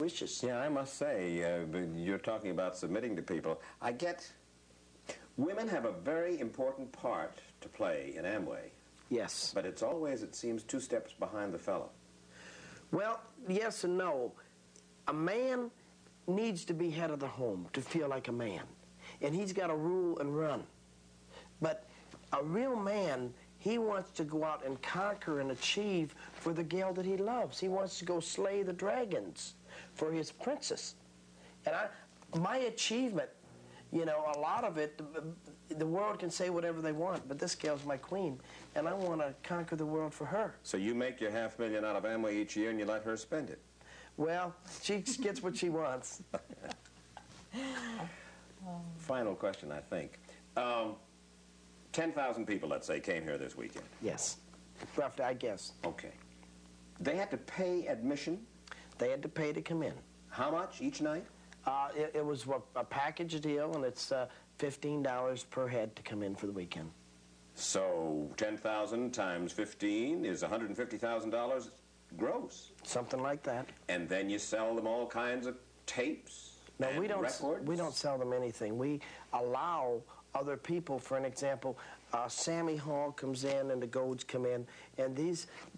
wishes. Yeah, I must say, you're talking about submitting to people. I get women have a very important part to play in Amway. Yes. But it's always, it seems, 2 steps behind the fellow. Well, yes and no. A man needs to be head of the home to feel like a man. And he's got to rule and run. But a real man, he wants to go out and conquer and achieve for the gal that he loves. He wants to go slay the dragons for his princess. And my achievement, you know, a lot of it, the world can say whatever they want, but this gal's my queen, and I want to conquer the world for her. So you make your $500,000 out of Amway each year and you let her spend it? Well, she gets what she wants. Final question, I think. 10,000 people, let's say, came here this weekend. Yes, roughly, I guess. Okay. They had to pay admission? They had to pay to come in. How much each night? It was a package deal, and it's $15 per head to come in for the weekend. So 10,000 times 15 is $150,000 gross. Something like that. And then you sell them all kinds of tapes. No, we don't. Records? We don't sell them anything. We allow other people. For an example, Sammy Hall comes in and the Golds come in, and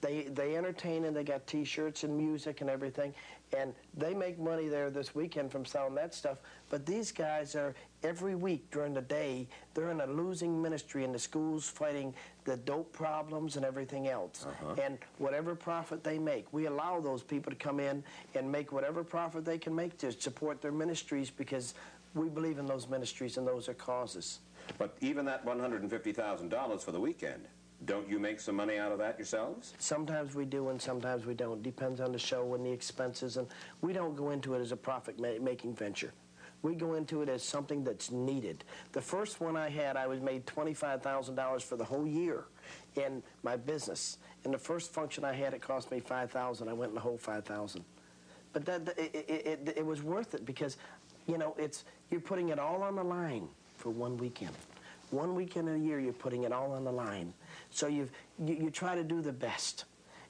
they entertain, and they got T-shirts and music and everything, and they make money there this weekend from selling that stuff. But these guys are every week during the day, they're in a losing ministry in the schools fighting the dope problems and everything else. And whatever profit they make, we allow those people to come in and make whatever profit they can make to support their ministries, because we believe in those ministries and those are causes. But even that $150,000 for the weekend, don't you make some money out of that yourselves? Sometimes we do and sometimes we don't. Depends on the show and the expenses, and we don't go into it as a profit-making venture. We go into it as something that's needed. The first one I had, I was made $25,000 for the whole year in my business. And the first function I had, it cost me $5,000. I went in the whole $5,000. But it was worth it, because, you know, you're putting it all on the line for one weekend. One weekend a year, you're putting it all on the line. So you try to do the best,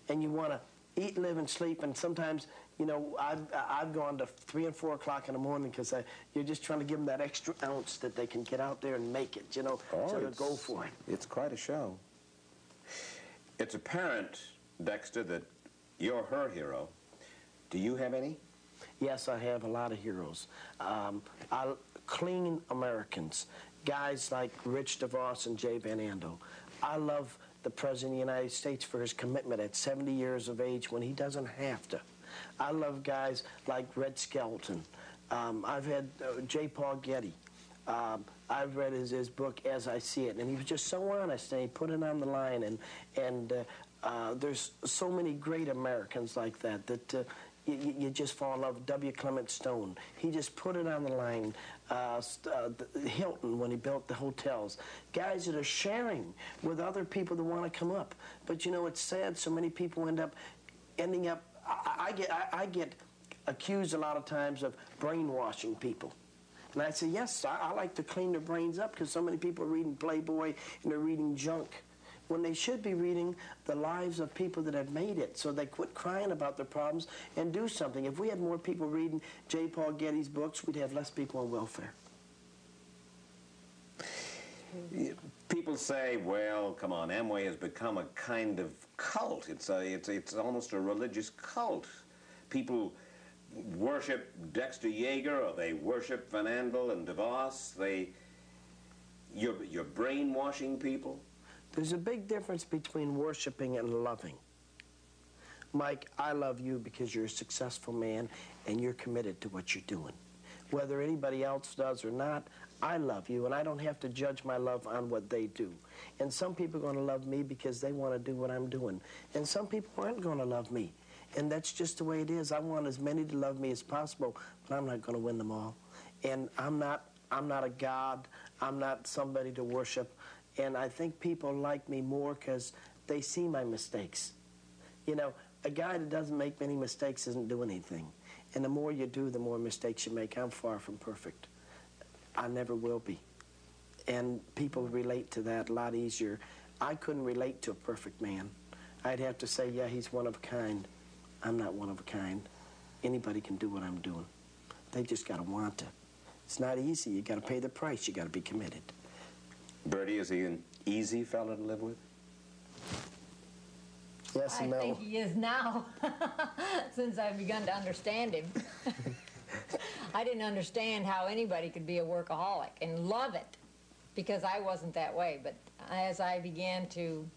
and you want to eat, live, and sleep. And sometimes, you know, I've gone to 3 and 4 o'clock in the morning because you're just trying to give them that extra ounce that they can get out there and make it, you know, so they'll go for it. It's quite a show. It's apparent, Dexter, that you're her hero. Do you have any? Yes, I have a lot of heroes. Clean Americans, guys like Rich DeVos and Jay Van Andel. I love the President of the United States for his commitment at 70 years of age when he doesn't have to. I love guys like Red Skelton. I've had J. Paul Getty. I've read his book, As I See It, and he was just so honest, and he put it on the line. And there's so many great Americans like that you just fall in love with. W. Clement Stone, he just put it on the line. Hilton, when he built the hotels. Guys that are sharing with other people that want to come up. But, you know, it's sad, so many people ending up, I get accused a lot of times of brainwashing people. And I say, yes, I like to clean their brains up, because so many people are reading Playboy and they're reading junk, when they should be reading the lives of people that have made it, so they quit crying about their problems and do something. If we had more people reading J. Paul Getty's books, we'd have less people on welfare. People say, well, come on, Amway has become a kind of cult. It's almost a religious cult. People worship Dexter Yager, or they worship Van Andel and DeVos. You're brainwashing people. There's a big difference between worshiping and loving. Mike, I love you because you're a successful man and you're committed to what you're doing. Whether anybody else does or not, I love you, and I don't have to judge my love on what they do. And some people are going to love me because they want to do what I'm doing. And some people aren't going to love me. And that's just the way it is. I want as many to love me as possible, but I'm not going to win them all. And I'm not a god. I'm not somebody to worship. And I think people like me more because they see my mistakes. You know, a guy that doesn't make many mistakes isn't doing anything. And the more you do, the more mistakes you make. I'm far from perfect. I never will be. And people relate to that a lot easier. I couldn't relate to a perfect man. I'd have to say, yeah, he's one of a kind. I'm not one of a kind. anybody can do what I'm doing. They just got to want to. It's not easy. You got to pay the price. You got to be committed. Bertie, is he an easy fella to live with? Yes and no. I think he is now, since I've begun to understand him. I didn't understand how anybody could be a workaholic and love it, because I wasn't that way. But as I began to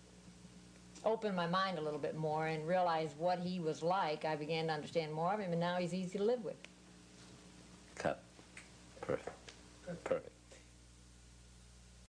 open my mind a little bit more and realize what he was like, I began to understand more of him, and now he's easy to live with. Cut. Perfect. Perfect.